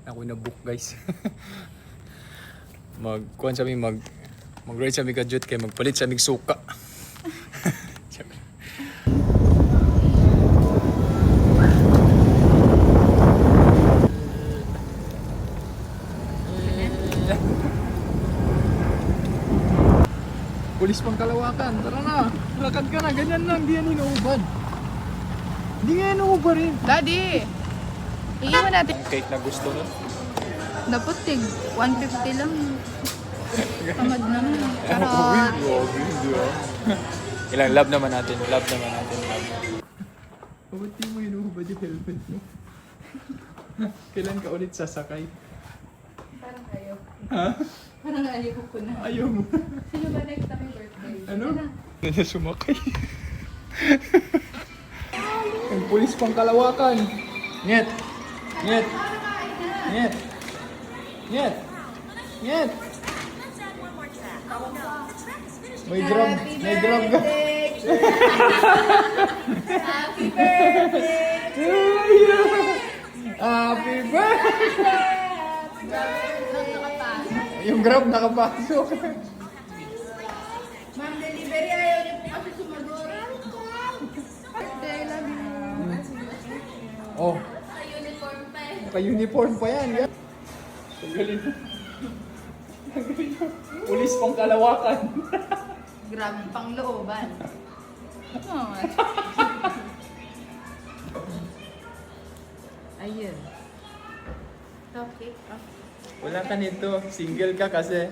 Ako na book guys. Mag-kuhan sa amin, mag-ride sa aming kadyot kaya magpalit sa aming suka. Pulis pang Kalawakan, tara na. Lakad ka na, ganyan lang, di yan inuubad. Hindi nga inuubad rin. Daddy! Iiwan natin. Ang cake na gusto mo? Naputig. 150 lang. Tamad naman. Charot. Ilang love naman natin, love. Ba't di mo inuubad yung helmet mo? Kailan ka ulit sasakay? Parang ayaw. Ha? Parang ayaw ko na. Ayaw mo. Sino ba next time yung birthday? Ano? Hindi na sumakay. Ang pulis pang Kalawakan. Nyet! Nyet! Nyet! Nyet! Nyet! May drum ka. Happy birthday! Happy birthday! Yung grab nakapasok. Ma'am, delivery ayaw niyo po kasi sumagot. Birthday, love you. Oh, Naka-uniform pa eh. naka-uniform pa yan. Ang galing. Ang galing. Pulis pang Kalawakan. Grabe pang looban. Oh, ayun. Topic of... Wala ka nito. Single ka kasi.